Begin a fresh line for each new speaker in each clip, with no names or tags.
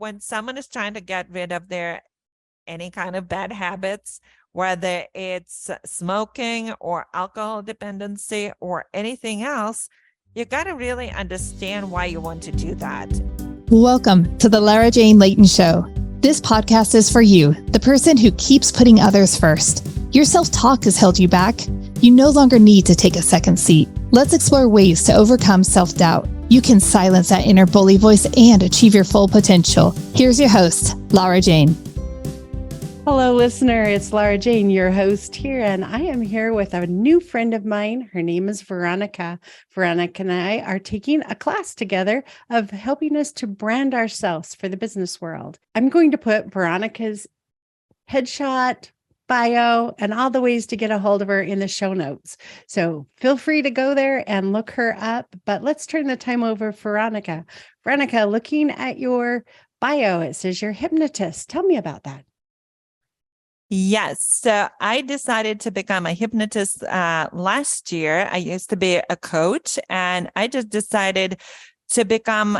when someone is trying to get rid of their any kind of bad habits, whether it's smoking or alcohol dependency or anything else, you got to really understand why you want to do that.
Welcome to the Lara Jane Layton Show. This podcast is for you, the person who keeps putting others first. Your self-talk has held you back. You no longer need to take a second seat. Let's explore ways to overcome self-doubt. You can silence that inner bully voice and achieve your full potential. Here's your host, Lara Jane.
Hello, listener. It's Lara Jane, your host here, and I am here with a new friend of mine. Her name is Veronica. Veronica and I are taking a class together of helping us to brand ourselves for the business world. I'm going to put Veronica's headshot, bio, and all the ways to get a hold of her in the show notes. So feel free to go there and look her up, but let's turn the time over for Veronica. Veronica, looking at your bio, it says you're a hypnotist. Tell me about that.
Yes. So I decided to become a hypnotist last year. I used to be a coach, and I just decided to become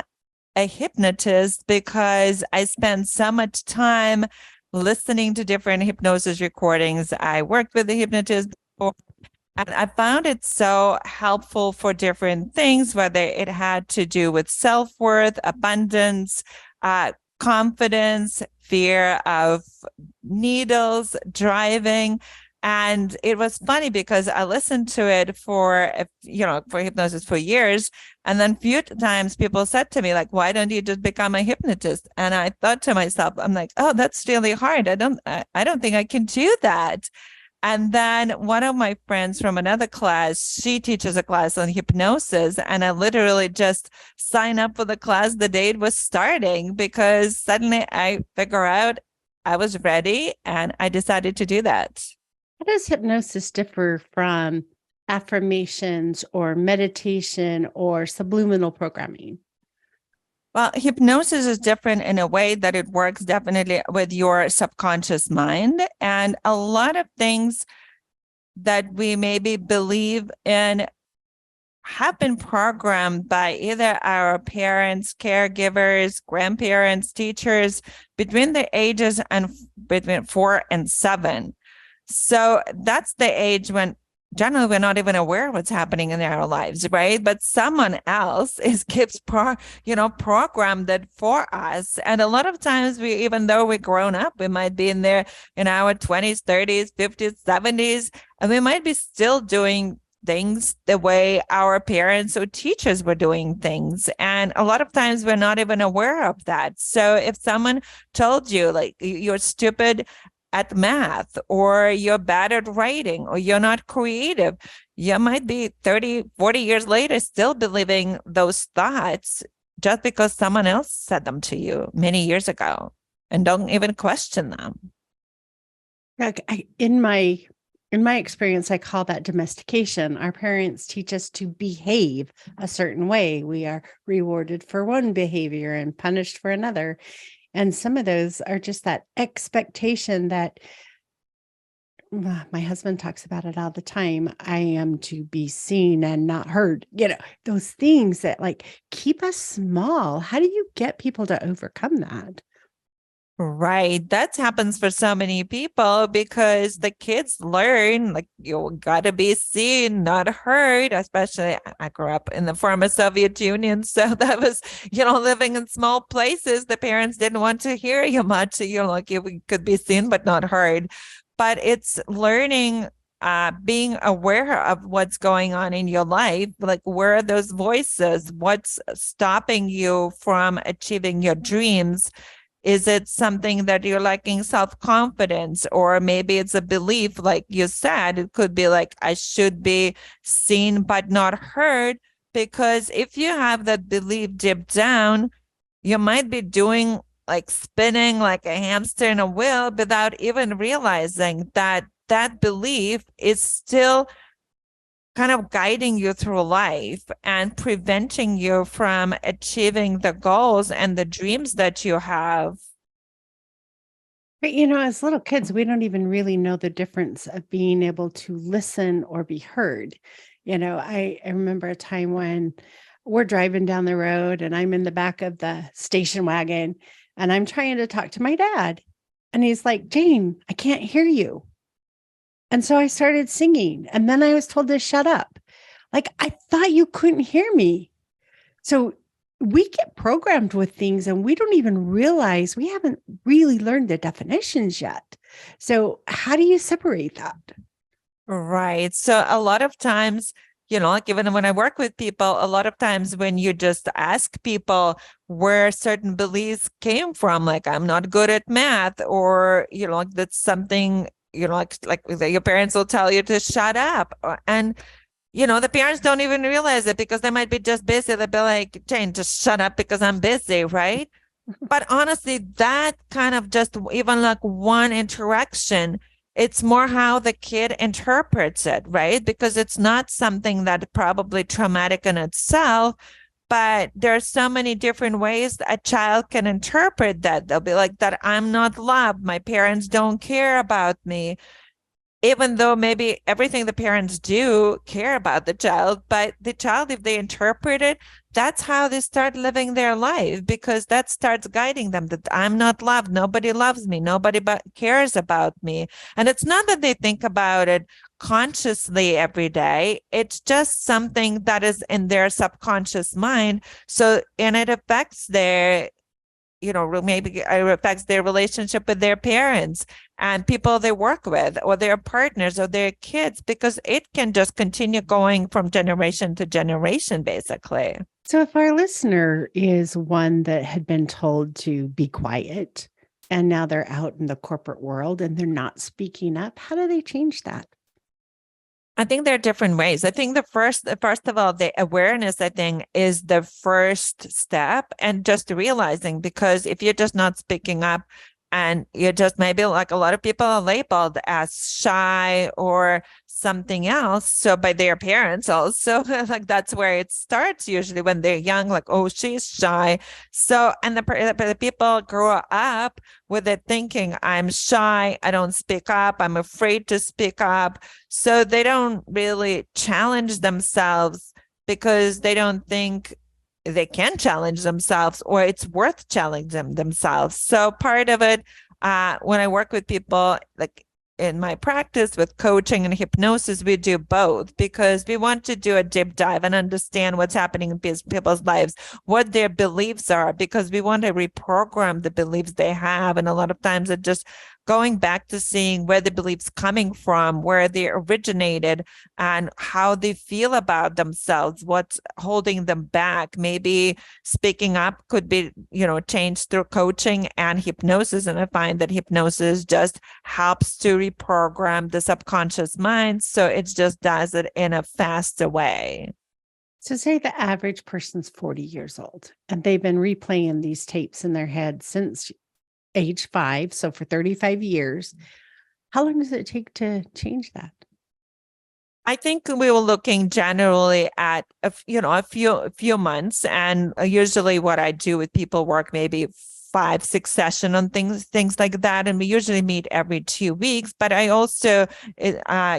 a hypnotist because I spent so much time listening to different hypnosis recordings. I worked with a hypnotist before, and I found it so helpful for different things, whether it had to do with self-worth, abundance, confidence, fear of needles, driving. And it was funny because I listened to it for hypnosis for years. And then a few times people said to me, like, why don't you just become a hypnotist? And I thought to myself, I'm like, oh, that's really hard. I don't think I can do that. And then one of my friends from another class, she teaches a class on hypnosis. And I literally just signed up for the class the day it was starting because suddenly I figure out I was ready and I decided to do that.
How does hypnosis differ from affirmations or meditation or subliminal programming?
Well, hypnosis is different in a way that it works definitely with your subconscious mind. And a lot of things that we maybe believe in have been programmed by either our parents, caregivers, grandparents, teachers between the ages and between 4 and 7. So that's the age when generally we're not even aware of what's happening in our lives, right? But someone else keeps programmed it for us. And a lot of times even though we're grown up, we might be in our 20s, 30s, 50s, 70s, and we might be still doing things the way our parents or teachers were doing things. And a lot of times we're not even aware of that. So if someone told you like you're stupid at math, or you're bad at writing, or you're not creative, you might be 30, 40 years later still believing those thoughts just because someone else said them to you many years ago and don't even question them.
In my experience, I call that domestication. Our parents teach us to behave a certain way. We are rewarded for one behavior and punished for another. And some of those are just that expectation that my husband talks about it all the time. I am to be seen and not heard. Those things that like keep us small. How do you get people to overcome that?
Right. That happens for so many people because the kids learn like you got to be seen, not heard. Especially I grew up in the former Soviet Union. So that was, living in small places. The parents didn't want to hear you much. Like you could be seen, but not heard. But it's learning, being aware of what's going on in your life. Like where are those voices? What's stopping you from achieving your dreams? Is it something that you're lacking self-confidence, or maybe it's a belief, like you said, it could be like, I should be seen but not heard, because if you have that belief deep down, you might be doing like spinning like a hamster in a wheel without even realizing that that belief is still kind of guiding you through life and preventing you from achieving the goals and the dreams that you have.
But, as little kids, we don't even really know the difference of being able to listen or be heard. I remember a time when we're driving down the road and I'm in the back of the station wagon and I'm trying to talk to my dad. And he's like, Jane, I can't hear you. And so I started singing, and then I was told to shut up. Like, I thought you couldn't hear me. So we get programmed with things and we don't even realize we haven't really learned the definitions yet. So how do you separate that?
Right. So a lot of times, like even when I work with people, a lot of times when you just ask people where certain beliefs came from, like I'm not good at math, or, like that's something, like your parents will tell you to shut up. And the parents don't even realize it because they might be just busy. They'll be like, Jane, just shut up because I'm busy, right? But honestly, that kind of just even like one interaction, it's more how the kid interprets it, right? Because it's not something that probably traumatic in itself, but there are so many different ways that a child can interpret that. They'll be like, that I'm not loved. My parents don't care about me, even though maybe everything the parents do care about the child, but the child, if they interpret it, that's how they start living their life, because that starts guiding them that I'm not loved. Nobody loves me. Nobody cares about me. And it's not that they think about it consciously every day. It's just something that is in their subconscious mind. So, and it affects their maybe it affects their relationship with their parents and people they work with, or their partners, or their kids, because it can just continue going from generation to generation, basically.
So if our listener is one that had been told to be quiet and now they're out in the corporate world and they're not speaking up, how do they change that?
I think there are different ways. I think first of all, the awareness, I think, is the first step, and just realizing, because if you're just not speaking up and you're just maybe, like a lot of people are labeled as shy or something else. So by their parents also, like that's where it starts usually when they're young, like, oh, she's shy. So, and the people grow up with it thinking, I'm shy, I don't speak up, I'm afraid to speak up. So they don't really challenge themselves because they don't think they can challenge themselves, or it's worth challenging themselves. So part of it, when I work with people, like in my practice with coaching and hypnosis, we do both, because we want to do a deep dive and understand what's happening in people's lives, what their beliefs are, because we want to reprogram the beliefs they have. And a lot of times it's just going back to seeing where the beliefs coming from, where they originated, and how they feel about themselves, what's holding them back. Maybe speaking up could be, changed through coaching and hypnosis. And I find that hypnosis just helps to reprogram the subconscious mind. So it just does it in a faster way.
So say the average person's 40 years old and they've been replaying these tapes in their head since age 5. So for 35 years, how long does it take to change that?
I think we were looking generally at a few months, and usually what I do with people work maybe 5-6 sessions on things like that, and we usually meet every 2 weeks. But I also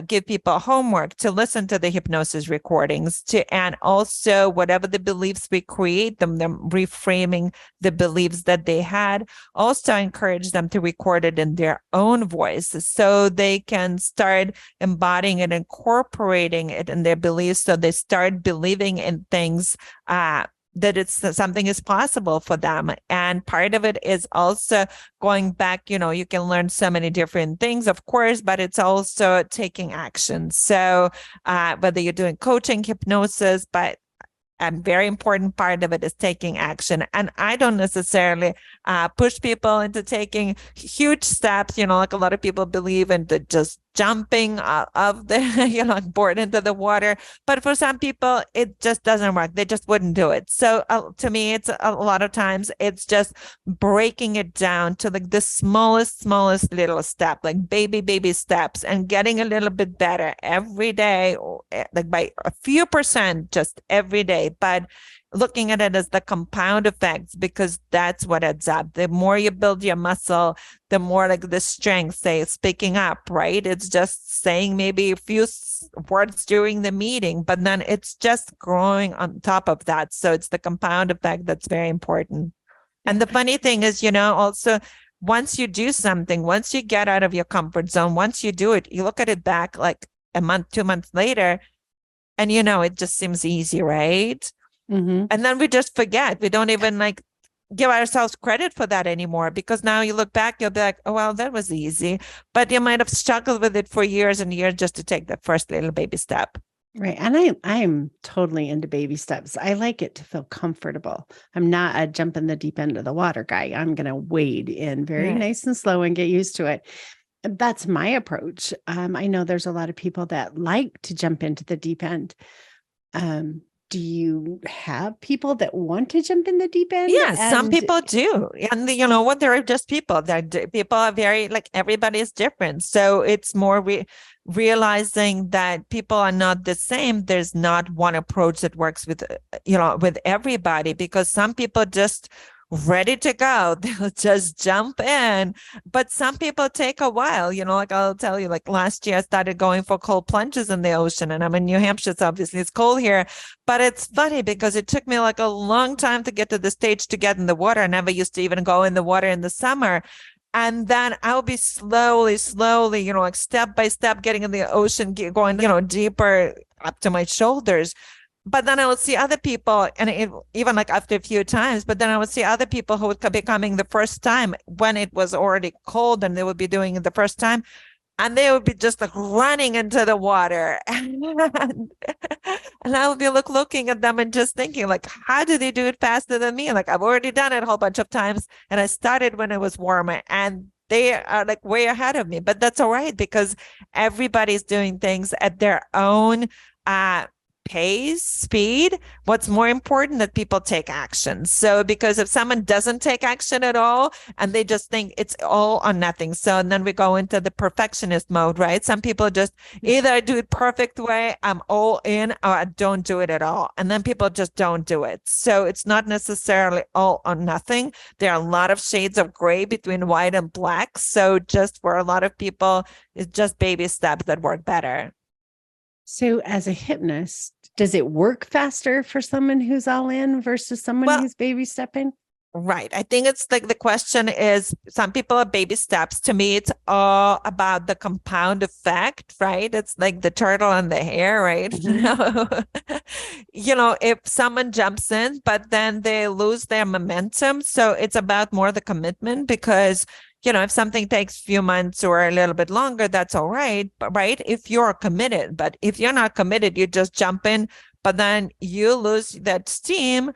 give people homework to listen to the hypnosis recordings, and also whatever the beliefs we create them reframing the beliefs that they had. Also encourage them to record it in their own voice, so they can start embodying it, incorporating it in their beliefs, so they start believing in things that it's something is possible for them. And part of it is also going back, you can learn so many different things, of course, but it's also taking action. So whether you're doing coaching, hypnosis, but a very important part of it is taking action. And I don't necessarily push people into taking huge steps, like a lot of people believe in just jumping of the board into the water. But for some people, it just doesn't work. They just wouldn't do it. So to me, it's a lot of times it's just breaking it down to like the smallest little step, like baby steps, and getting a little bit better every day, like by a few percent just every day. But looking at it as the compound effects, because that's what adds up. The more you build your muscle, the more like the strength, say speaking up, right? It's just saying maybe a few words during the meeting, but then it's just growing on top of that. So it's the compound effect that's very important. And the funny thing is, also once you do something, once you get out of your comfort zone, once you do it, you look at it back like a month, 2 months later, and it just seems easy, right?
Mm-hmm.
And then we just forget. We don't even give ourselves credit for that anymore, because now you look back, you'll be like, oh, well, that was easy. But you might have struggled with it for years and years just to take that first little baby step.
Right. And I'm totally into baby steps. I like it to feel comfortable. I'm not a jump in the deep end of the water guy. I'm going to wade in very nice and slow and get used to it. That's my approach. I know there's a lot of people that like to jump into the deep end. Do you have people that want to jump in the deep end?
Yeah, some people do. And you know what? There are just people people are very, everybody's different. So it's more realizing that people are not the same. There's not one approach that works with, with everybody, because some people just ready to go. They'll just jump in. But some people take a while, I'll tell you, last year I started going for cold plunges in the ocean, and I'm in New Hampshire, so obviously it's cold here. But it's funny because it took me a long time to get to the stage to get in the water. I never used to even go in the water in the summer. And then I'll be slowly, step by step getting in the ocean, going, deeper up to my shoulders. But then I would see other people, and even after a few times, but then I would see other people who would be coming the first time when it was already cold, and they would be doing it the first time, and they would be just running into the water. And I would be looking at them and just thinking, how do they do it faster than me? I've already done it a whole bunch of times, and I started when it was warmer, and they are way ahead of me. But that's all right, because everybody's doing things at their own pace, speed. What's more important, that people take action. So because if someone doesn't take action at all and they just think it's all or nothing, so and then we go into the perfectionist mode, right? Some people just either I do it perfect way, I'm all in, or I don't do it at all. And then people just don't do it. So it's not necessarily all or nothing. There are a lot of shades of gray between white and black. So just for a lot of people, it's just baby steps that work better.
So as a hypnotist, does it work faster for someone who's all in versus someone who's baby stepping?
Right. I think it's the question is, some people are baby steps. To me, it's all about the compound effect, right? It's like the turtle and the hare, right? Mm-hmm. If someone jumps in, but then they lose their momentum. So it's about more the commitment, because if something takes a few months or a little bit longer, that's all right. But right, if you're committed, but if you're not committed, you just jump in, but then you lose that steam,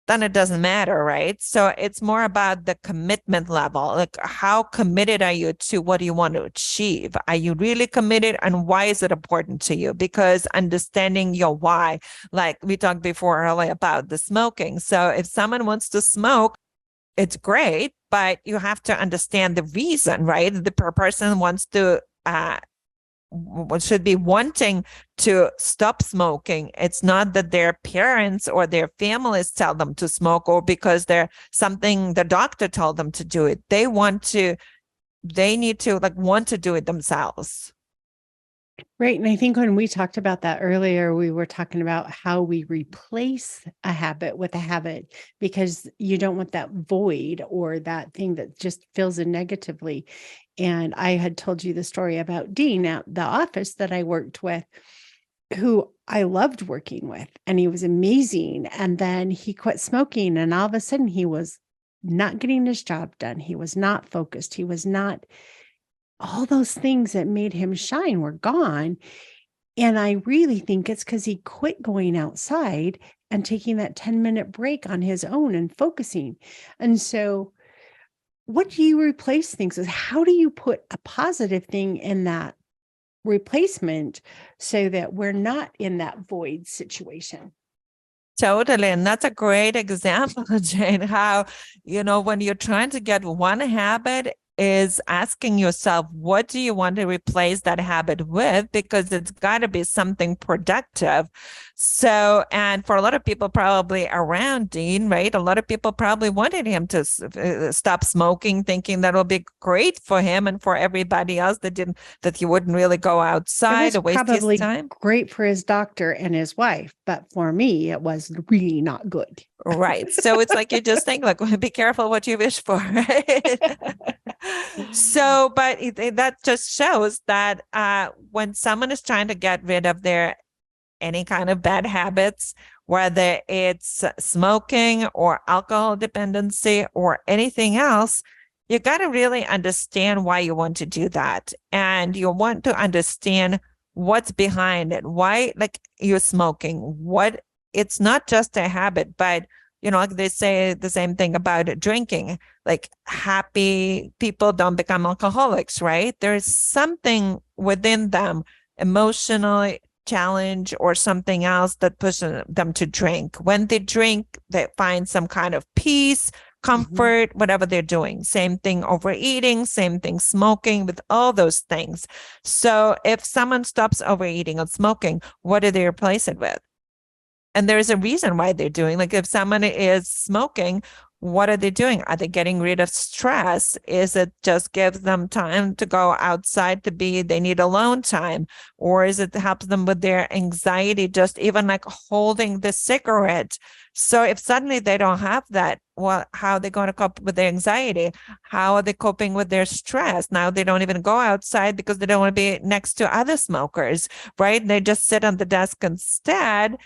then it doesn't matter, right? So it's more about the commitment level. How committed are you to what you want to achieve? Are you really committed, and why is it important to you? Because understanding your why, we talked before earlier about the smoking. So if someone wants to smoke, it's great, but you have to understand the reason, right? The person wants to, should be wanting to stop smoking. It's not that their parents or their families tell them to smoke, or because the doctor told them to do it. They need to want to do it themselves.
Right. And I think when we talked about that earlier, we were talking about how we replace a habit with a habit, because you don't want that void or that thing that just fills in negatively. And I had told you the story about Dean at the office that I worked with, who I loved working with, and he was amazing. And then he quit smoking, and all of a sudden he was not getting his job done. He was not focused. He was not, all those things that made him shine were gone. And I really think it's because he quit going outside and taking that 10-minute break on his own and focusing. And so what do you replace things with? How do you put a positive thing in that replacement so that we're not in that void situation?
Totally. And that's a great example, Jane, how, when you're trying to get one habit, is asking yourself, what do you want to replace that habit with? Because it's got to be something productive. So, and for a lot of people probably around Dean, right? A lot of people probably wanted him to stop smoking, thinking that will be great for him and for everybody else that he wouldn't really go outside or waste his time.
Great for his doctor and his wife, but for me, it was really not good.
Right. So it's like you just think, like, be careful what you wish for. Right? So, but that just shows that when someone is trying to get rid of their any kind of bad habits, whether it's smoking or alcohol dependency or anything else, you got to really understand why you want to do that. And you want to understand what's behind it. Why, like, you're smoking. It's not just a habit, but like they say the same thing about drinking, like happy people don't become alcoholics, right? There's something within them, emotional challenge or something else that pushes them to drink. When they drink, they find some kind of peace, comfort, whatever they're doing. Same thing overeating, same thing smoking, with all those things. So if someone stops overeating or smoking, what do they replace it with? And there's a reason why they're doing, like, if someone is smoking, what are they doing? Are they getting rid of stress? Is it just gives them time to go outside they need alone time? Or is it helps them with their anxiety, just even like holding the cigarette? So if suddenly they don't have that, well, how are they going to cope with their anxiety? How are they coping with their stress? Now they don't even go outside because they don't want to be next to other smokers, right? They just sit on the desk instead.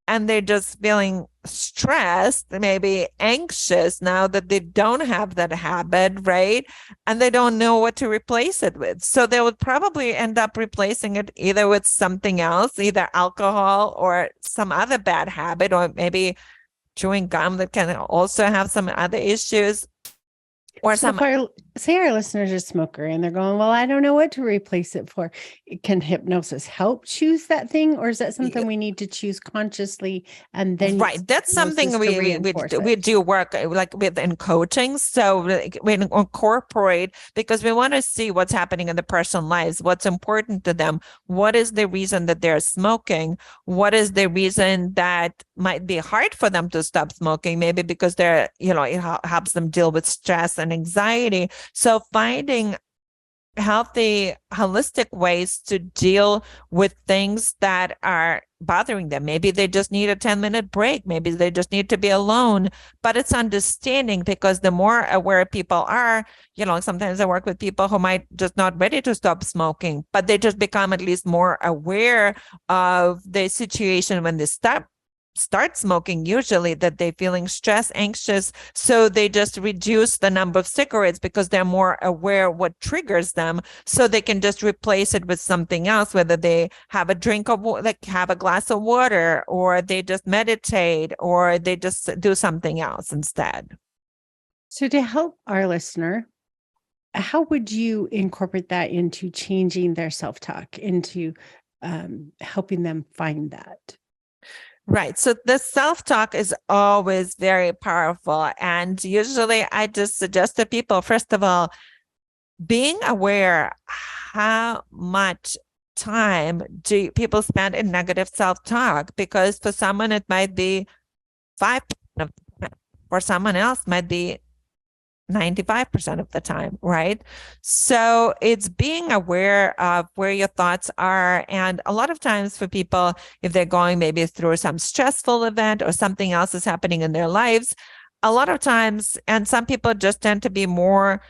And they're just feeling stressed, maybe anxious now that they don't have that habit, right? And they don't know what to replace it with. So they would probably end up replacing it either with something else, either alcohol or some other bad habit, or maybe chewing gum that can also have some other issues. Or
so say our listeners are a smoker and they're going, well, I don't know what to replace it for. Can hypnosis help choose that thing? Or is that something we need to choose consciously? And then
that's something we do work like with in coaching. So we incorporate, because we want to see what's happening in the person's lives, what's important to them. What is the reason that they're smoking? What is the reason that might be hard for them to stop smoking? Maybe because it helps them deal with stress and anxiety. So finding healthy, holistic ways to deal with things that are bothering them. Maybe they just need a 10-minute break. Maybe they just need to be alone. But it's understanding, because the more aware people are, sometimes I work with people who might just not ready to stop smoking, but they just become at least more aware of the situation when they start smoking, usually that they're feeling stressed, anxious. So they just reduce the number of cigarettes because they're more aware what triggers them. So they can just replace it with something else, whether they have a drink of, like have a glass of water, or they just meditate, or they just do something else instead.
So to help our listener, how would you incorporate that into changing their self-talk, into helping them find that?
Right. So the self-talk is always very powerful. And usually I just suggest to people, first of all, being aware how much time do people spend in negative self-talk, because for someone it might be 5% of the time, for someone else might be 95% of the time, right? So it's being aware of where your thoughts are. And a lot of times for people, if they're going maybe through some stressful event or something else is happening in their lives, a lot of times, and some people just tend to be more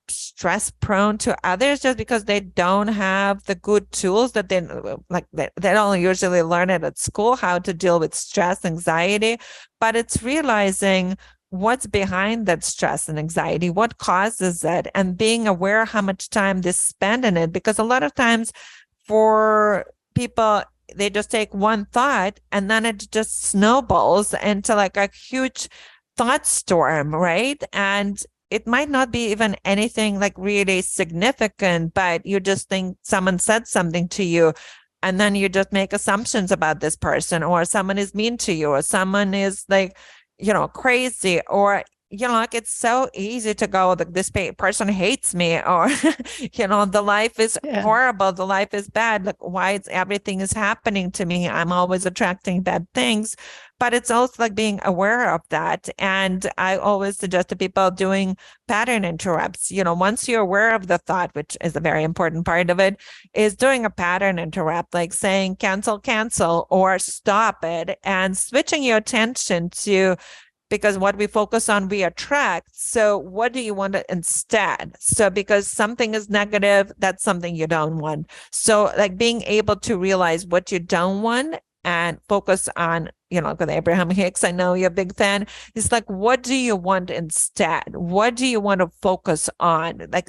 stress prone to others just because they don't have the good tools that they don't usually learn it at school, how to deal with stress, anxiety. But it's realizing what's behind that stress and anxiety, what causes it, and being aware how much time they spend in it. Because a lot of times for people, they just take one thought and then it just snowballs into like a huge thought storm, right? And it might not be even anything like really significant, but you just think someone said something to you, and then you just make assumptions about this person, or someone is mean to you, or someone is like, crazy, or like it's so easy to go, like this person hates me, or, the life is horrible. The life is bad. Like why everything is happening to me. I'm always attracting bad things. But it's also like being aware of that. And I always suggest to people doing pattern interrupts. Once you're aware of the thought, which is a very important part of it, is doing a pattern interrupt, like saying cancel, or stop it, and switching your attention to, because what we focus on, we attract. So what do you want instead? So because something is negative, that's something you don't want. So like being able to realize what you don't want and focus on, with Abraham Hicks, I know you're a big fan. It's like, what do you want instead? What do you want to focus on? Like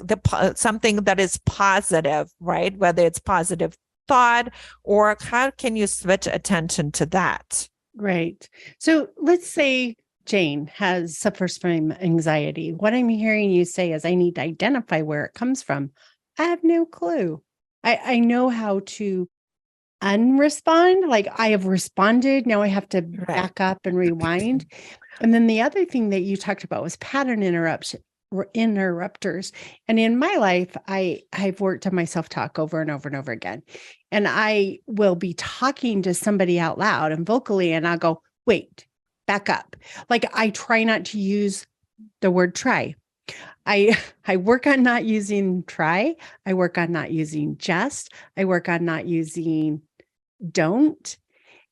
something that is positive, right? Whether it's positive thought, or how can you switch attention to that?
Right. So let's say Jane suffers from anxiety. What I'm hearing you say is I need to identify where it comes from. I have no clue. I know how to unrespond. Like I have responded. Now I have to back up and rewind. And then the other thing that you talked about was pattern interrupters. And in my life, I've worked on my self-talk over and over and over again. And I will be talking to somebody out loud and vocally, and I'll go, wait, back up. Like I try not to use the word try. I work on not using try. I work on not using just. I work on not using don't.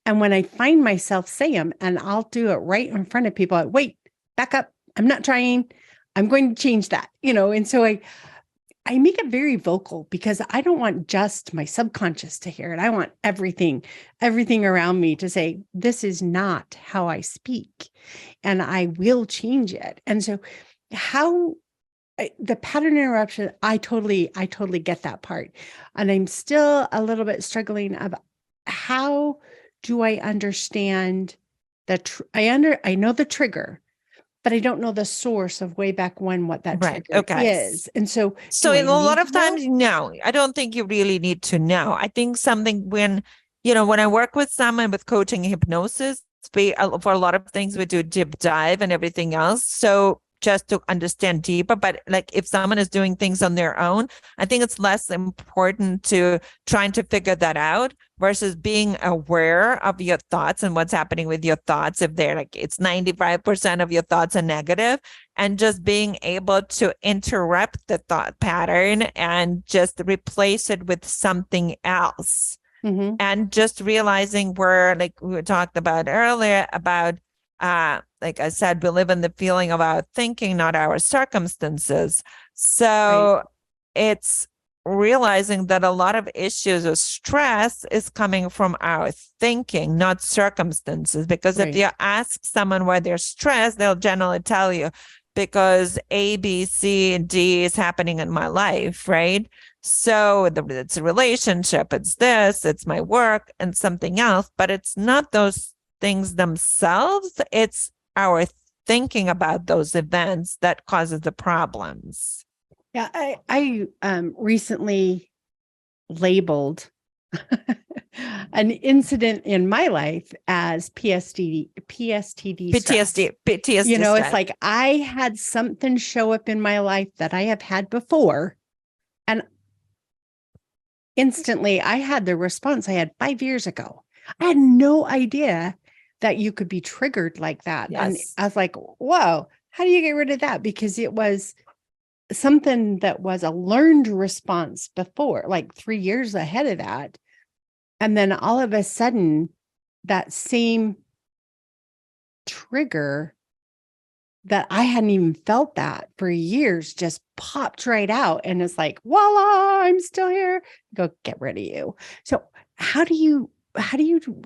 And when I find myself say them, and I'll do it right in front of people, wait, back up. I'm not trying. I'm going to change that, and so I make it very vocal because I don't want just my subconscious to hear it. I want everything around me to say, this is not how I speak, and I will change it. And so the pattern interruption, I totally get that part. And I'm still a little bit struggling of how do I understand I know the trigger, but I don't know the source of way back when what that trigger is. And so
in a lot of times, no, I don't think you really need to know. I think something when I work with someone with coaching and hypnosis, for a lot of things, we do deep dive and everything else. So just to understand deeper, but like if someone is doing things on their own, I think it's less important to trying to figure that out versus being aware of your thoughts and what's happening with your thoughts. If they're like, it's 95% of your thoughts are negative, and just being able to interrupt the thought pattern and just replace it with something else.
Mm-hmm.
And just realizing where, like we talked about earlier, about like I said, we live in the feeling of our thinking, not our circumstances. So it's realizing that a lot of issues of stress is coming from our thinking, not circumstances. Because if you ask someone why they're stressed, they'll generally tell you, because A, B, C, and D is happening in my life, right? So it's a relationship, it's this, it's my work, and something else, but it's not those things themselves. It's our thinking about those events that causes the problems.
Yeah, I recently labeled an incident in my life as PTSD. It's like I had something show up in my life that I have had before, and instantly I had the response I had 5 years ago. I had no idea that you could be triggered like that.
Yes.
And I was like, whoa, how do you get rid of that? Because it was something that was a learned response before, like 3 years ahead of that. And then all of a sudden, that same trigger that I hadn't even felt that for years just popped right out. And it's like, voila, I'm still here. Go get rid of you. So how do you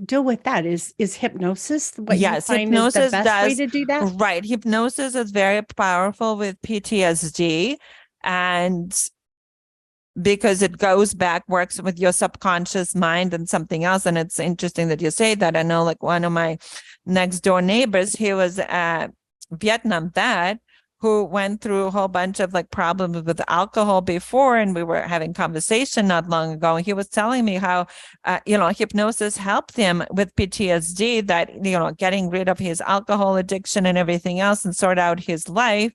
deal with that? Is hypnosis what you find
hypnosis
is the best way to do that?
Right. Hypnosis is very powerful with PTSD, and because it goes back, works with your subconscious mind and something else. And it's interesting that you say that. I know, like, one of my next door neighbors, he was a Vietnam vet, who went through a whole bunch of like problems with alcohol before, and we were having conversation not long ago, and he was telling me how hypnosis helped him with PTSD, that getting rid of his alcohol addiction and everything else and sort out his life,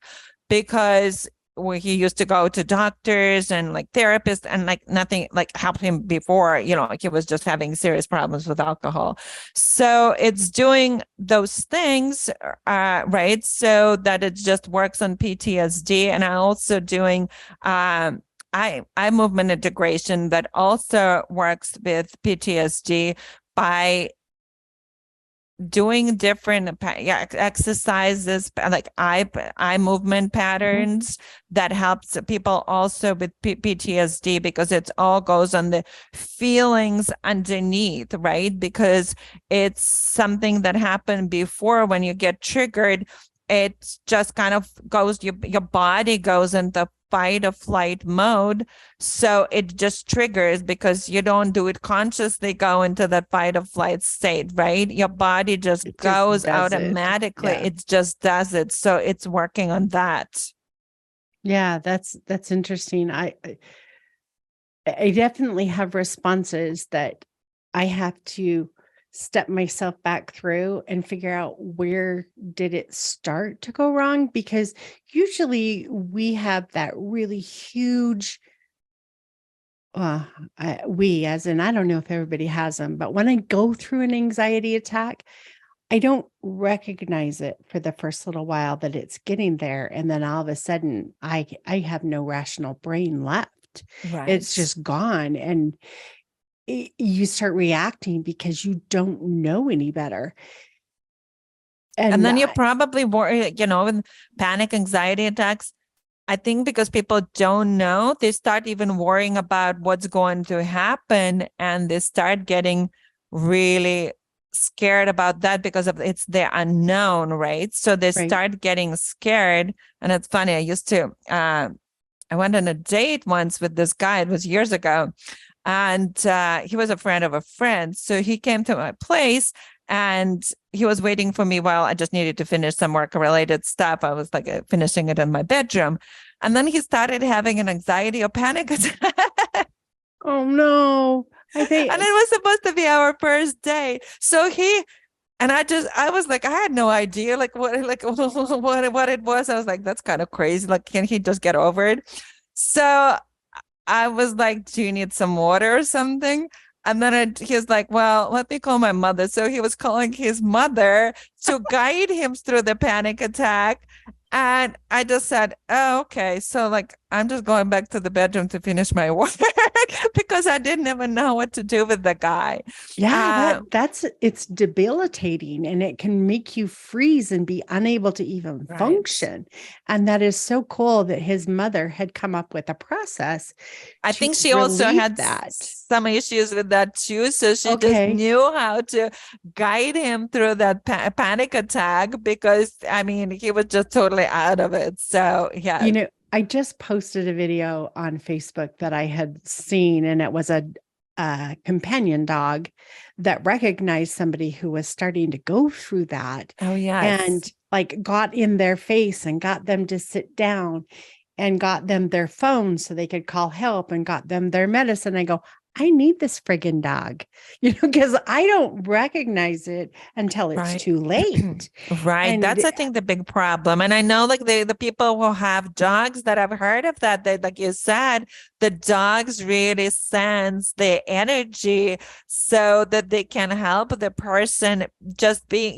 because he used to go to doctors and like therapists, and like nothing like helped him before, like he was just having serious problems with alcohol. So it's doing those things, right? So that it just works on PTSD. And I'm also doing eye movement integration that also works with PTSD by doing different exercises, like eye movement patterns, that helps people also with PTSD, because it all goes on the feelings underneath, right? Because it's something that happened before. When you get triggered, it just kind of goes, your body goes into fight or flight mode. So it just triggers, because you don't do it consciously, go into that fight or flight state, right? Your body just goes automatically. It just does it. So it's working on that.
Yeah, that's interesting. I definitely have responses that I have to step myself back through and figure out, where did it start to go wrong? Because usually we have that really huge, we, as in, I don't know if everybody has them, but when I go through an anxiety attack, I don't recognize it for the first little while that it's getting there. And then all of a sudden I have no rational brain left.
Right.
It's just gone. And you start reacting because you don't know any better.
And then you're probably worried, with panic anxiety attacks. I think because people don't know, they start even worrying about what's going to happen, and they start getting really scared about that because of it's the unknown, right? So they start getting scared. And it's funny, I went on a date once with this guy. It was years ago. And he was a friend of a friend. So he came to my place and he was waiting for me while I just needed to finish some work-related stuff. I was like finishing it in my bedroom. And then he started having an anxiety or panic attack.
Oh, no.
And it was supposed to be our first date. So I was like, I had no idea what it was. I was like, that's kind of crazy. Like, can he just get over it? So I was like, do you need some water or something? And then he was like, well, let me call my mother. So he was calling his mother to guide him through the panic attack. And I just said, oh, okay. So like, I'm just going back to the bedroom to finish my work because I didn't even know what to do with the guy.
Yeah, it's debilitating, and it can make you freeze and be unable to even function. And that is so cool that his mother had come up with a process.
I think she also had some issues with that too. So she just knew how to guide him through that panic attack, because I mean, he was just totally out of it. So yeah.
I just posted a video on Facebook that I had seen, and it was a companion dog that recognized somebody who was starting to go through that.
Oh, yeah.
And like got in their face and got them to sit down and got them their phone so they could call help and got them their medicine. I go, I need this friggin' dog, because I don't recognize it until it's too late.
Right. And that's, I think, the big problem. And I know like the people who have dogs that I've heard of that, they, like you said, the dogs really sense the energy so that they can help the person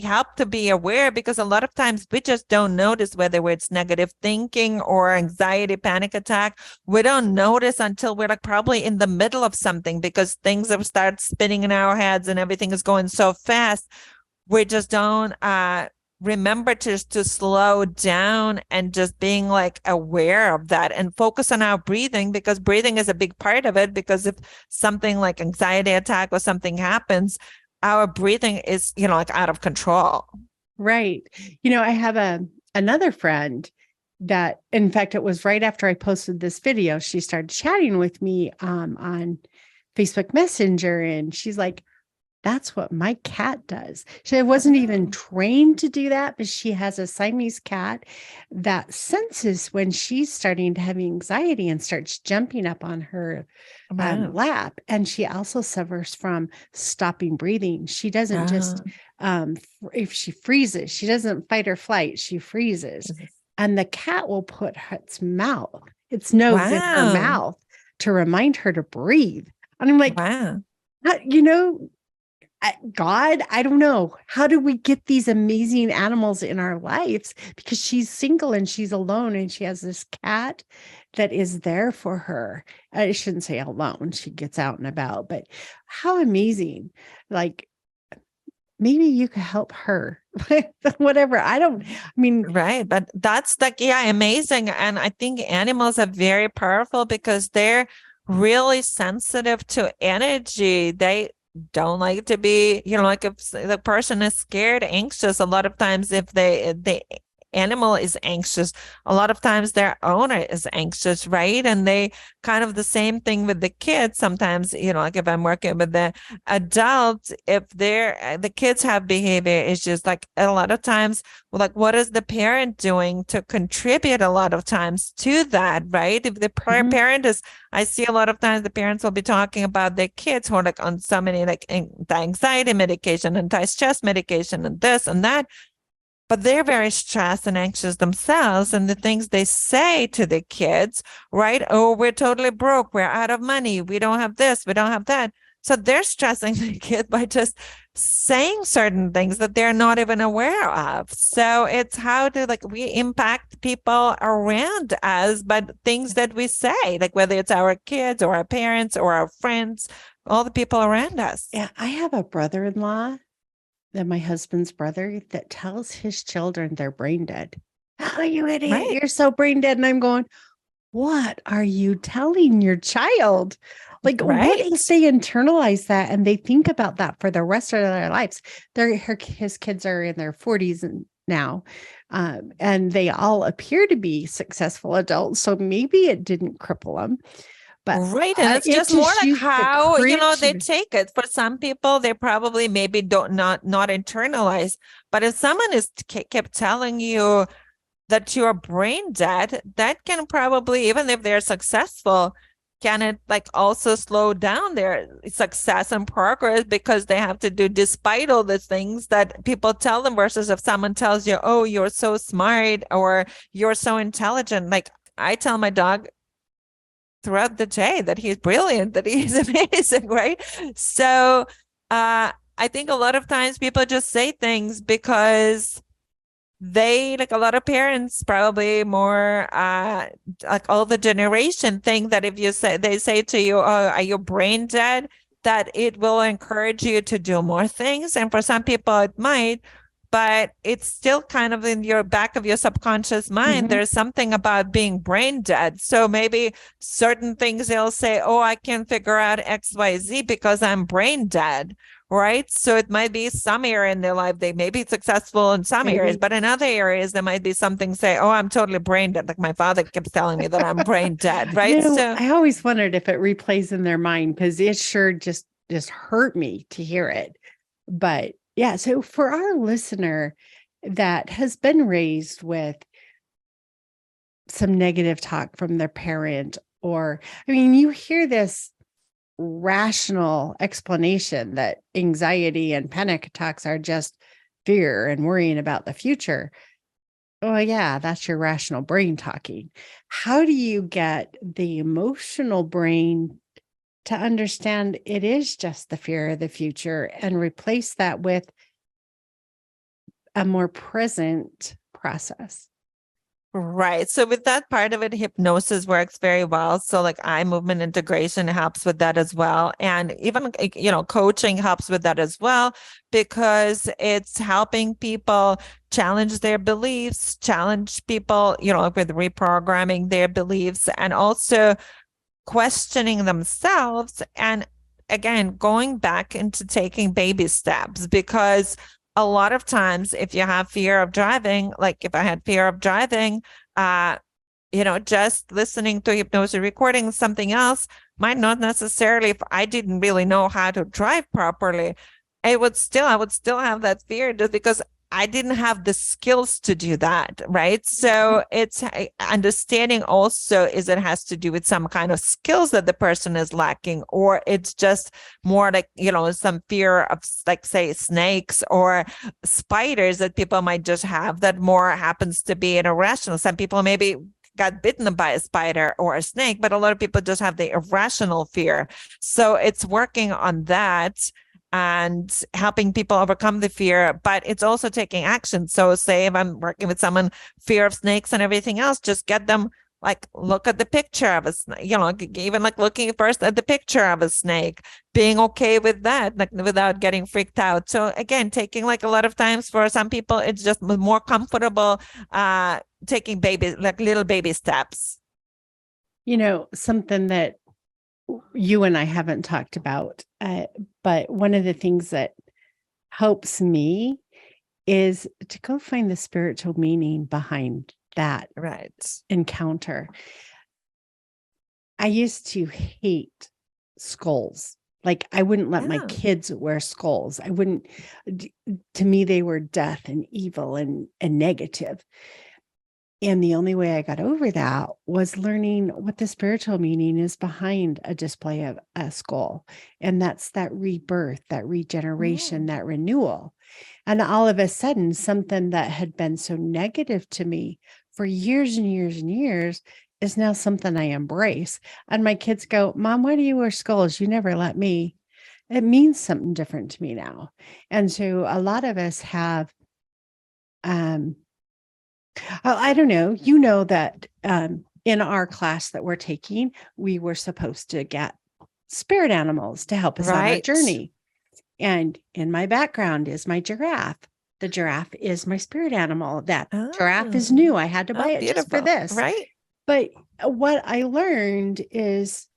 help to be aware, because a lot of times we just don't notice whether it's negative thinking or anxiety, panic attack. We don't notice until we're like probably in the middle of something, because things have started spinning in our heads and everything is going so fast. We just don't remember to slow down and just being like aware of that and focus on our breathing, because breathing is a big part of it. Because if something like anxiety attack or something happens, our breathing is, like out of control.
Right. I have another friend that, in fact, it was right after I posted this video, she started chatting with me on Facebook Messenger, and she's like, That's what my cat does. She wasn't even trained to do that, but she has a Siamese cat that senses when she's starting to have anxiety and starts jumping up on her
Wow.
lap. And she also suffers from stopping breathing. She doesn't just, if she freezes, she doesn't fight or flight, she freezes. And the cat will put its nose in her mouth to remind her to breathe. And I'm like,
wow.
God, I don't know. How do we get these amazing animals in our lives? Because she's single and she's alone and she has this cat that is there for her. I shouldn't say alone. She gets out and about, but how amazing. Like, maybe you could help her. Whatever.
Right. But that's like, amazing. And I think animals are very powerful because they're really sensitive to energy. They don't like to be, like if the person is scared, anxious, a lot of times if the animal is anxious, a lot of times their owner is anxious, right? And they kind of the same thing with the kids. Sometimes, like if I'm working with the adults, if the kids have behavior issues, like a lot of times, like what is the parent doing to contribute a lot of times to that, right? If the parent is, I see a lot of times the parents will be talking about their kids who are like on so many like anxiety medication, anti-stress medication and this and that. But they're very stressed and anxious themselves. And the things they say to the kids, right? Oh, we're totally broke. We're out of money. We don't have this. We don't have that. So they're stressing the kid by just saying certain things that they're not even aware of. So it's how to we impact people around us, but things that we say, like whether it's our kids or our parents or our friends, all the people around us.
Yeah, I have a brother-in-law, that my husband's brother, that tells his children they're brain dead. Oh, you idiot. Right. You're so brain dead. And I'm going, what are you telling your child? Like, what if they internalize that and they think about that for the rest of their lives? His kids are in their 40s now, and they all appear to be successful adults. So maybe it didn't cripple them. But
right. And it's just more like how, they take it. For some people, they probably maybe not internalize. But if someone kept telling you that you're brain dead, that can probably, even if they're successful, can it also slow down their success and progress because they have to do despite all the things that people tell them, versus if someone tells you, oh, you're so smart or you're so intelligent. Like I tell my dog throughout the day that he's brilliant, that he's amazing, right? So I think a lot of times people just say things because they, a lot of parents, probably more all the generation, think that if they say to you, oh, are you brain dead, that it will encourage you to do more things. And for some people it might, but it's still kind of in your back of your subconscious mind. There's something about being brain dead. So maybe certain things they'll say, oh, I can figure out X, Y, Z because I'm brain dead, right? So it might be some area in their life, they may be successful in some areas, but in other areas, there might be something say, oh, I'm totally brain dead. Like my father keeps telling me that I'm brain dead, right?
So I always wondered if it replays in their mind, because it sure just hurt me to hear it. But yeah, so for our listener that has been raised with some negative talk from their parent, or, you hear this rational explanation that anxiety and panic attacks are just fear and worrying about the future. Oh, yeah, that's your rational brain talking. How do you get the emotional brain to understand it is just the fear of the future and replace that with a more present process?
Right. So with that part of it, hypnosis works very well. So eye movement integration helps with that as well. And even, coaching helps with that as well, because it's helping people challenge their beliefs, challenge people, with reprogramming their beliefs, and also questioning themselves. And again, going back into taking baby steps, because a lot of times if you have fear of driving, like if I had fear of driving, just listening to hypnosis recording something else might not necessarily, if I didn't really know how to drive properly, I would still have that fear just because I didn't have the skills to do that, right? So it's understanding also is it has to do with some kind of skills that the person is lacking, or it's just more like, some fear of, like, say, snakes or spiders that people might just have that more happens to be an irrational. Some people maybe got bitten by a spider or a snake, but a lot of people just have the irrational fear. So it's working on that and helping people overcome the fear, but it's also taking action. So say if I'm working with someone, fear of snakes and everything else, just get them, like, look at the picture of a snake, even like looking first at the picture of a snake, being okay with that, like, without getting freaked out. So again, taking, like, a lot of times for some people, it's just more comfortable taking little baby steps.
Something that you and I haven't talked about, but one of the things that helps me is to go find the spiritual meaning behind that encounter. I used to hate skulls. Like, I wouldn't let my kids wear skulls. To me, they were death and evil and negative. And the only way I got over that was learning what the spiritual meaning is behind a display of a skull. And that's that rebirth, that regeneration, that renewal. And all of a sudden, something that had been so negative to me for years and years and years is now something I embrace. And my kids go, "Mom, why do you wear skulls? You never let me." It means something different to me now. And so a lot of us have, I don't know, that in our class that we're taking, we were supposed to get spirit animals to help us on our journey. And in my background is my giraffe. The giraffe is my spirit animal. That giraffe is new. I had to buy it just for this.
Right.
But what I learned is,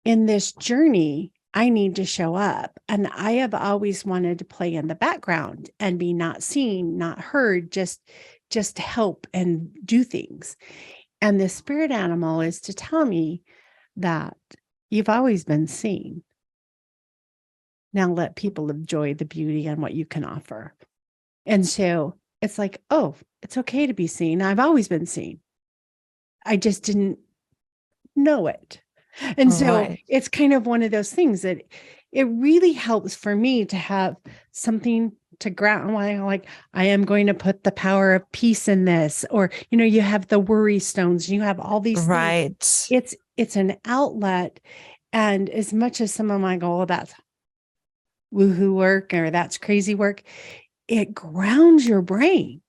in this journey, I need to show up. And I have always wanted to play in the background and be not seen, not heard, just to help and do things. And the spirit animal is to tell me that you've always been seen. Now let people enjoy the beauty and what you can offer. And so it's like, oh, it's okay to be seen. I've always been seen. I just didn't know it. And so it's kind of one of those things that it really helps for me to have something to ground. Like, I am going to put the power of peace in this, or, you have the worry stones, you have all these things. It's an outlet. And as much as some of my go, that's woohoo work, or that's crazy work, it grounds your brain.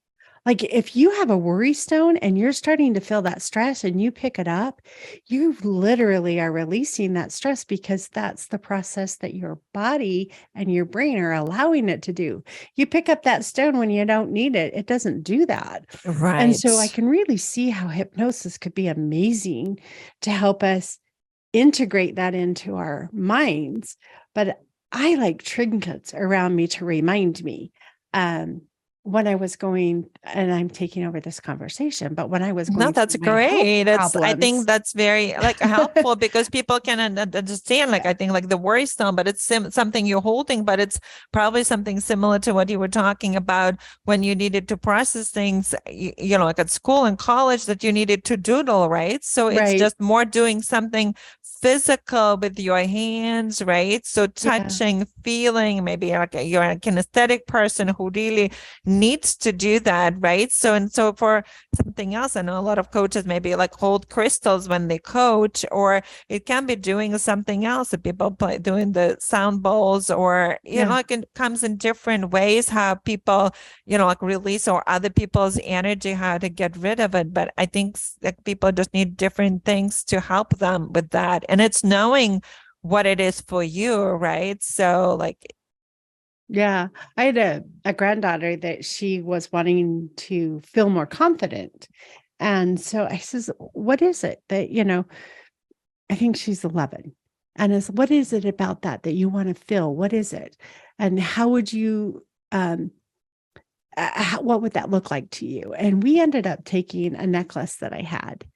Like, if you have a worry stone and you're starting to feel that stress and you pick it up, you literally are releasing that stress, because that's the process that your body and your brain are allowing it to do. You pick up that stone when you don't need it. It doesn't do that.
Right.
And so I can really see how hypnosis could be amazing to help us integrate that into our minds. But I like trinkets around me to remind me. When I was going, and I'm taking over this conversation, but when I was going,
no, that's great. I think that's very, like, helpful because people can understand. Like, I think, like, the worry stone, but it's something you're holding, but it's probably something similar to what you were talking about when you needed to process things, like at school and college, that you needed to doodle, right? So it's just more doing something physical with your hands, right? So touching, feeling, maybe like you're a kinesthetic person who really needs to do that, right? So for something else, I know a lot of coaches maybe like hold crystals when they coach, or it can be doing something else that people doing the sound bowls, or like, it comes in different ways how people like release, or other people's energy, how to get rid of it. But I think like people just need different things to help them with that, and it's knowing what it is for you, right? So like,
I had a granddaughter that she was wanting to feel more confident. And so I says, what is it that, I think she's 11. And what is it about that you want to feel? What is it? And how would you, what would that look like to you? And we ended up taking a necklace that I had,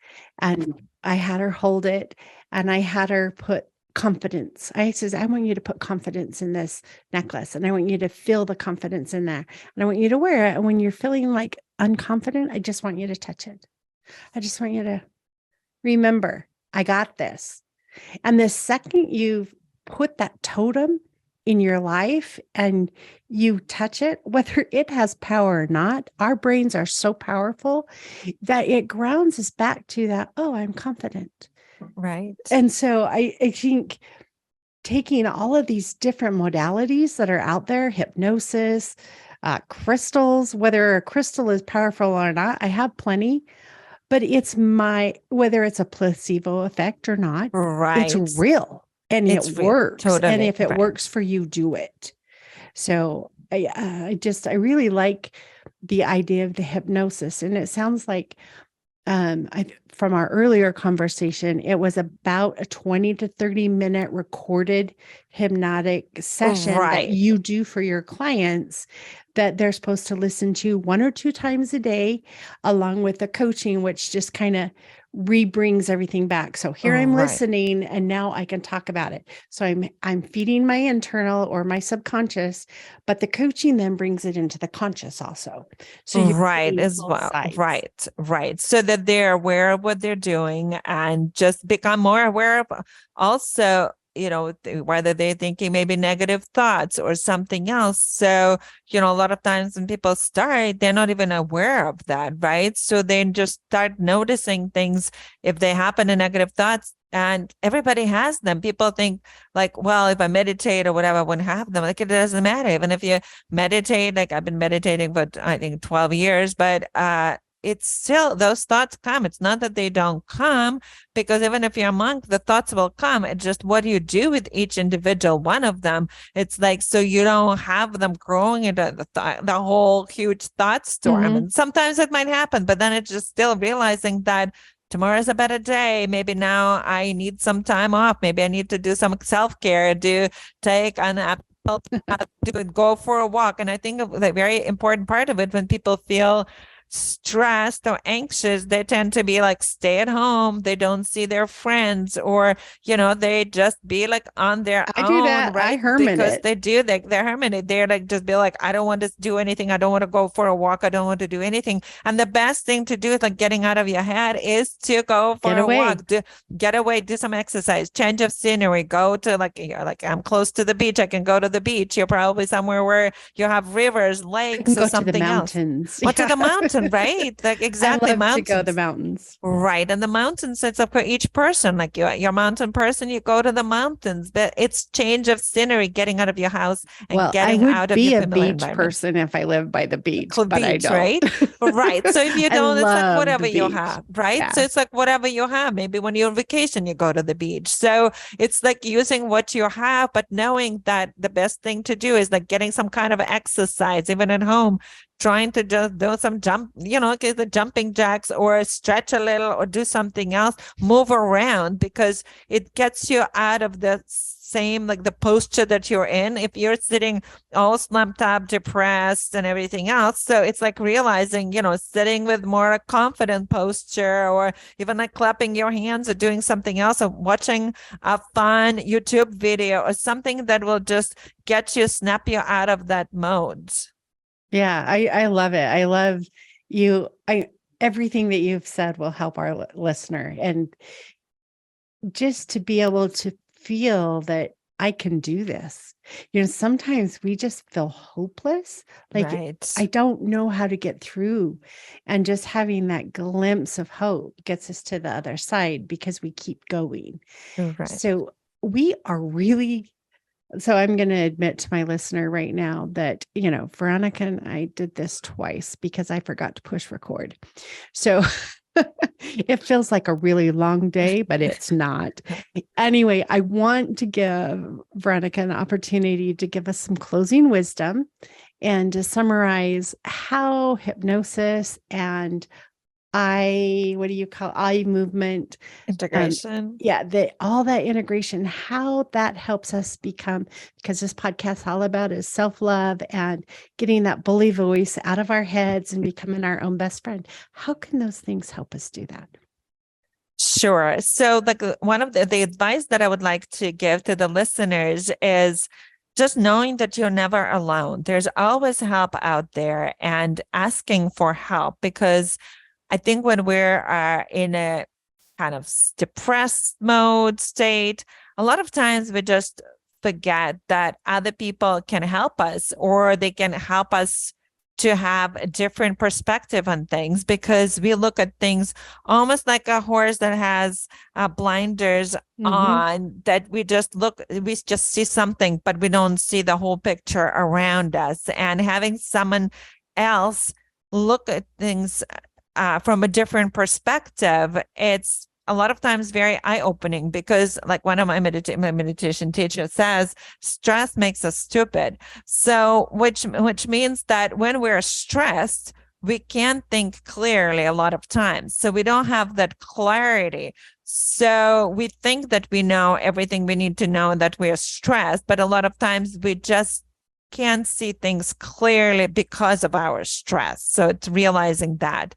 and I had her hold it, and I had her put confidence. I says, I want you to put confidence in this necklace, and I want you to feel the confidence in there. And I want you to wear it. And when you're feeling like unconfident, I just want you to touch it. I just want you to remember, I got this. And the second you've put that totem in your life and you touch it, whether it has power or not, our brains are so powerful that it grounds us back to that, oh, I'm confident.
Right.
And so I think taking all of these different modalities that are out there, hypnosis, crystals, whether a crystal is powerful or not, I have plenty, but it's whether it's a placebo effect or not,
Right.
it's real and
It's
it
real.
works. And
Totally.
if it
Right.
works for you, do it. So I really like the idea of the hypnosis. And it sounds like from our earlier conversation, it was about a 20 to 30 minute recorded hypnotic session that
Right.
you do for your clients that they're supposed to listen to 1 or 2 times a day, along with the coaching, which just kind of re-brings everything back. So here I'm
Right.
listening, and now I can talk about it. So I'm feeding my internal or my subconscious, but the coaching then brings it into the conscious also. So you're
Right
getting
as
both
well.
sides.
Right. So that they're aware of what they're doing and just become more aware of also, whether they're thinking maybe negative thoughts or something else. So, a lot of times when people start, they're not even aware of that, right? So they just start noticing things if they happen in negative thoughts. And everybody has them. People think like, well, if I meditate or whatever, I wouldn't have them. Like, it doesn't matter. Even if you meditate, like I've been meditating for, I think, 12 years, but it's still, those thoughts come. It's not that they don't come, because even if you're a monk, the thoughts will come. It's just what you do with each individual one of them. It's like, so you don't have them growing into the whole huge thought storm.
Mhm.
And sometimes it might happen, but then it's just still realizing that tomorrow's a better day. Maybe now I need some time off. Maybe I need to do some self-care, take an apple, go for a walk. And I think the very important part of it, when people feel stressed or anxious, they tend to be like, stay at home. They don't see their friends, or, they just be like on their
I
own,
do that.
right?
I hermit
Because
it.
they do, they're hermit. They're like, just be like, I don't want to do anything. I don't want to go for a walk. I don't want to do anything. And the best thing to do is like getting out of your head is to go for
Get
a
away.
walk, get away, do some exercise, change of scenery, go to like I'm close to the beach. I can go to the beach. You're probably somewhere where you have rivers,
I
lakes,
can
or
go to the
something else.
mountains.
Or to the mountain, right? Like, exactly,
I love to
mountains.
go to the mountains.
Right. And the mountains, it's up for each person. Like you're a mountain person, you go to the mountains, but it's change of scenery, getting out of your house and
Well, I
getting
would
out of
be
your
a
familiar
beach
environment.
person if I lived by the beach,
Cool
but I
beach,
don't.
right? Right. So if you
I
don't, it's like
love
whatever
the
you
beach.
have, right?
Yeah.
So it's like whatever you have. Maybe when you're on vacation, you go to the beach. So it's like using what you have, but knowing that the best thing to do is like getting some kind of exercise, even at home, trying to just do some get the jumping jacks, or stretch a little, or do something else, move around, because it gets you out of the same, like the posture that you're in. If you're sitting all slumped up, depressed and everything else. So it's like realizing, sitting with more confident posture, or even like clapping your hands or doing something else, or watching a fun YouTube video or something that will just snap you out of that mode.
Yeah, I love it. I love you. Everything that you've said will help our listener, and just to be able to feel that I can do this. Sometimes we just feel hopeless. Like,
Right.
I don't know how to get through. And just having that glimpse of hope gets us to the other side, because we keep going.
Right.
So I'm going to admit to my listener right now that, Veronica and I did this twice because I forgot to push record. So it feels like a really long day, but it's not. Anyway, I want to give Veronica an opportunity to give us some closing wisdom and to summarize how hypnosis and eye movement
Integration.
all that integration, how that helps us become, because this podcast is all about is self-love and getting that bully voice out of our heads and becoming our own best friend. How can those things help us do that?
Sure. So like one of the advice that I would like to give to the listeners is just knowing that you're never alone. There's always help out there, and asking for help, because I think when we're in a kind of depressed mode state, a lot of times we just forget that other people can help us, or they can help us to have a different perspective on things, because we look at things almost like a horse that has blinders on, that we just see something, but we don't see the whole picture around us. And having someone else look at things from a different perspective, it's a lot of times very eye-opening, because like one of my meditation teacher says, stress makes us stupid. So which means that when we're stressed, we can't think clearly a lot of times. So we don't have that clarity. So we think that we know everything we need to know, that we're stressed, but a lot of times we just can't see things clearly because of our stress. So it's realizing that.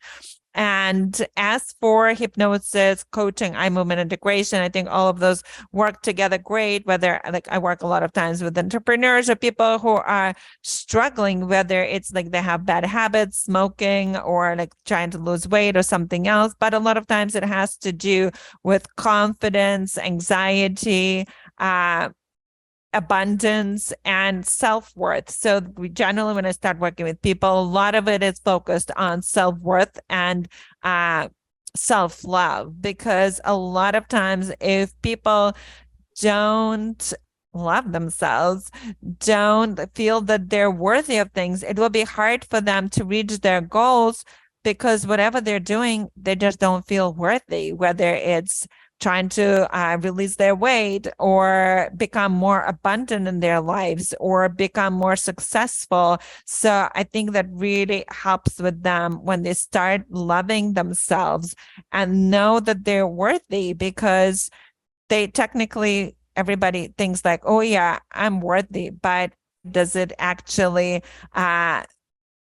And as for hypnosis, coaching, eye movement integration, I think all of those work together great. Whether like I work a lot of times with entrepreneurs or people who are struggling, whether it's like they have bad habits, smoking, or like trying to lose weight or something else. But a lot of times it has to do with confidence, anxiety, abundance, and self-worth. So we generally, when I start working with people, a lot of it is focused on self-worth and self-love, because a lot of times if people don't love themselves, don't feel that they're worthy of things, it will be hard for them to reach their goals, because whatever they're doing, they just don't feel worthy, whether it's trying to release their weight, or become more abundant in their lives, or become more successful. So I think that really helps with them when they start loving themselves and know that they're worthy, because they technically, everybody thinks like, oh yeah, I'm worthy, but does it actually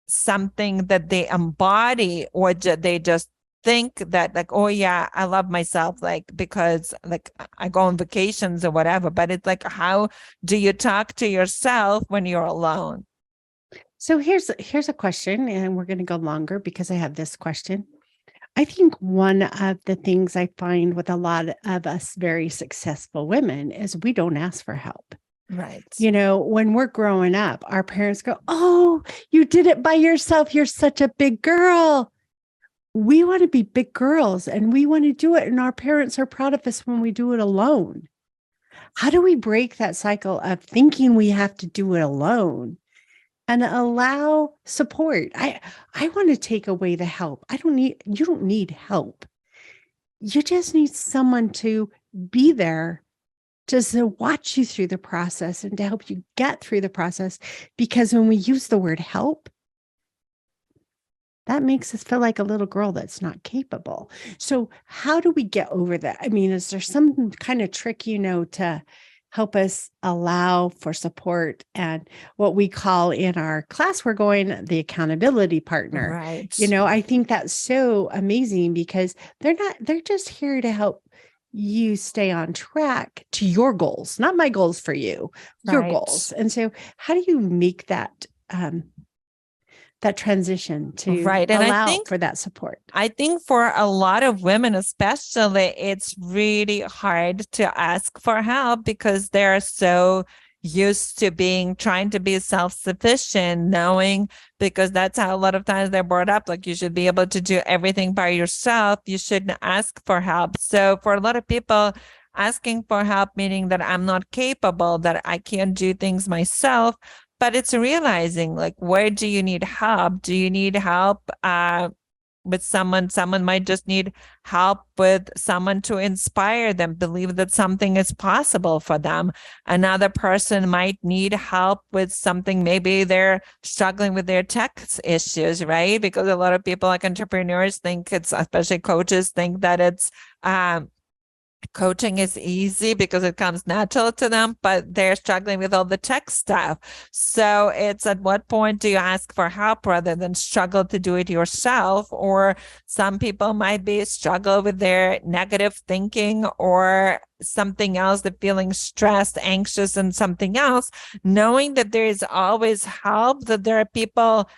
something that they embody, or they just think that like, oh yeah, I love myself, like because like I go on vacations or whatever. But it's like, how do you talk to yourself when you're alone?
So here's a question, and we're going to go longer because I have this question. I think one of the things I find with a lot of us very successful women is we don't ask for help.
Right.
You know, when we're growing up, our parents go, "Oh, you did it by yourself. You're such a big girl." We want to be big girls and we want to do it. And our parents are proud of us when we do it alone. How do we break that cycle of thinking we have to do it alone and allow support? I want to take away the help. You don't need help. You just need someone to be there just to watch you through the process and to help you get through the process. Because when we use the word help, that makes us feel like a little girl that's not capable. So how do we get over that? I mean, is there some kind of trick, to help us allow for support and what we call in our class we're going the accountability partner?
Right.
I think that's so amazing, because they're just here to help you stay on track to your goals, not my goals for you, your
Right.
goals. And so how do you make that that transition to
Right. And
allow
I think
for that support?
I think for a lot of women, especially, it's really hard to ask for help, because they're so used to trying to be self-sufficient, knowing, because that's how a lot of times they're brought up. Like, you should be able to do everything by yourself. You shouldn't ask for help. So for a lot of people, asking for help, meaning that I'm not capable, that I can't do things myself. But it's realizing, like, where do you need help? Do you need help with someone? Someone might just need help with someone to inspire them, believe that something is possible for them. Another person might need help with something. Maybe they're struggling with their tech issues, right? Because a lot of people, like entrepreneurs, think especially coaches, think that it's coaching is easy because it comes natural to them, but they're struggling with all the tech stuff. So it's at what point do you ask for help rather than struggle to do it yourself? Or some people might be struggle with their negative thinking or something else, they're feeling stressed, anxious, and something else, knowing that there is always help, that there are people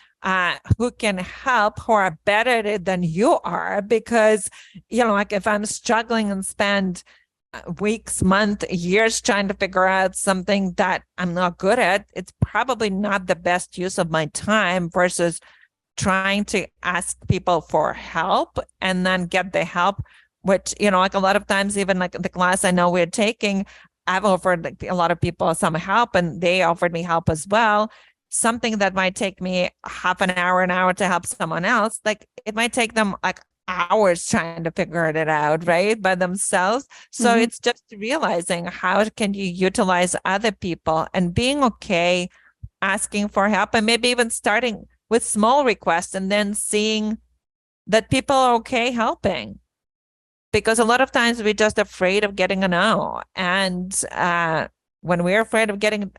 who can help, who are better at it than you are. Because, like if I'm struggling and spend weeks, months, years trying to figure out something that I'm not good at, it's probably not the best use of my time versus trying to ask people for help and then get the help, which, like a lot of times, even like the class I know we're taking, I've offered like a lot of people some help and they offered me help as well. Something that might take me half an hour to help someone else, like it might take them like hours trying to figure it out, right, by themselves. So it's just realizing how can you utilize other people and being okay asking for help, and maybe even starting with small requests and then seeing that people are okay helping. Because a lot of times we're just afraid of getting a no. And when we're afraid of getting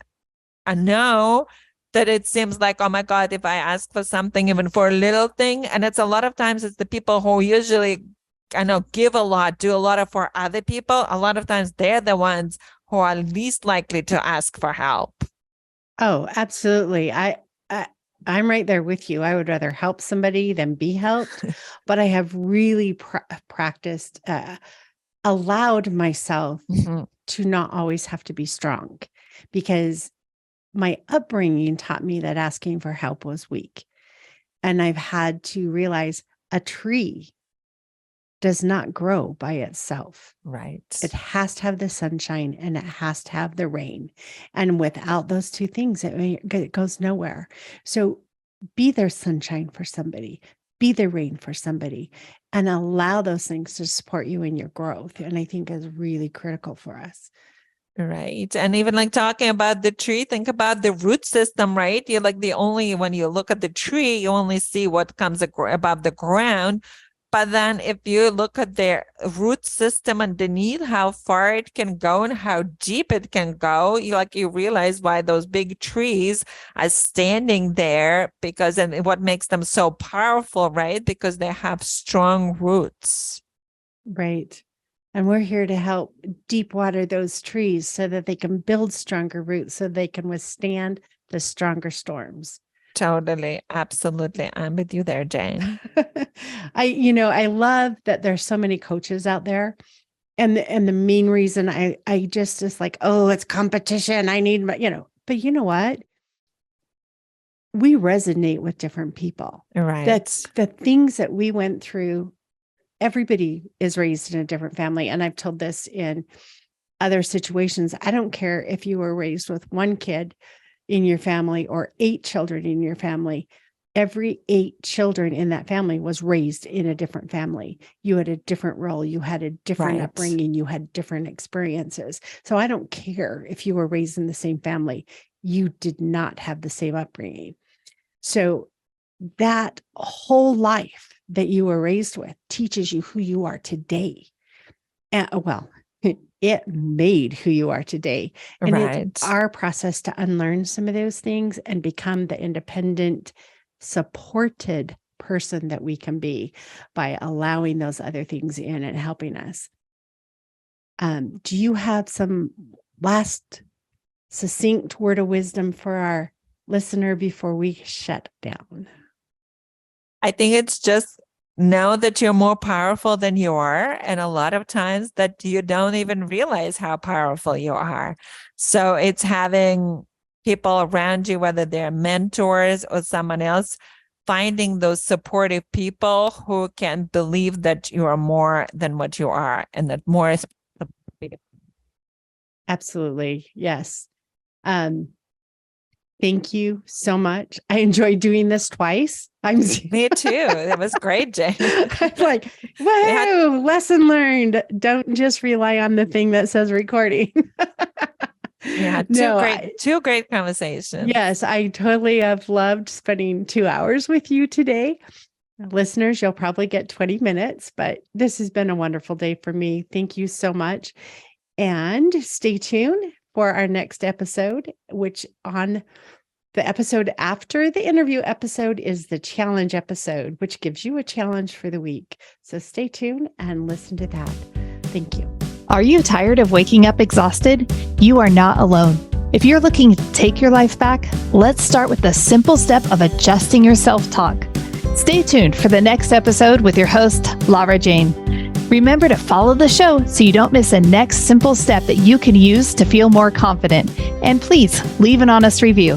a no, that it seems like, oh my God, if I ask for something, even for a little thing, and it's a lot of times it's the people who usually, give a lot, do a lot of for other people. A lot of times they're the ones who are least likely to ask for help.
Oh, absolutely. I'm right there with you. I would rather help somebody than be helped, but I have really practiced, allowed myself to not always have to be strong, because my upbringing taught me that asking for help was weak. And I've had to realize a tree does not grow by itself.
Right.
It has to have the sunshine and it has to have the rain. And without those two things, it goes nowhere. So be their sunshine for somebody, be the rain for somebody, and allow those things to support you in your growth. And I think is really critical for us.
Right. And even like talking about the tree, think about the root system, right? You're like when you look at the tree, you only see what comes above the ground. But then if you look at their root system underneath, how far it can go and how deep it can go, you realize why those big trees are standing there, and what makes them so powerful, right? Because they have strong roots.
Right. And we're here to help deep water those trees so that they can build stronger roots, so they can withstand the stronger storms.
Totally. Absolutely. I'm with you there, Jane.
I love that there's so many coaches out there. And the main reason I just is like, oh, it's competition. I need but you know what? We resonate with different people.
Right.
That's the things that we went through. Everybody is raised in a different family. And I've told this in other situations. I don't care if you were raised with one kid in your family or 8 children in your family. Every 8 children in that family was raised in a different family. You had a different role. You had a different upbringing. You had different experiences. So I don't care if you were raised in the same family. You did not have the same upbringing. So that whole life that you were raised with teaches you who you are today. And, it made who you are today. And it's our process to unlearn some of those things and become the independent, supported person that we can be by allowing those other things in and helping us. Do you have some last succinct word of wisdom for our listener before we shut down?
I think it's just know that you're more powerful than you are. And a lot of times that you don't even realize how powerful you are. So it's having people around you, whether they're mentors or someone else, finding those supportive people who can believe that you are more than what you are and that more is.
Absolutely. Yes. Thank you so much. I enjoyed doing this twice.
Me too. It was great, Jane.
I'm like, wow, lesson learned. Don't just rely on the thing that says recording.
Yeah, two great conversations.
Yes, I totally have loved spending 2 hours with you today. Listeners, you'll probably get 20 minutes, but this has been a wonderful day for me. Thank you so much. And stay tuned for our next episode, which on the episode after the interview episode is the challenge episode, which gives you a challenge for the week. So stay tuned and listen to that. Thank you.
Are you tired of waking up exhausted? You are not alone. If you're looking to take your life back, let's start with the simple step of adjusting your self-talk. Stay tuned for the next episode with your host, Lara Jane. Remember to follow the show so you don't miss a next simple step that you can use to feel more confident. And please leave an honest review.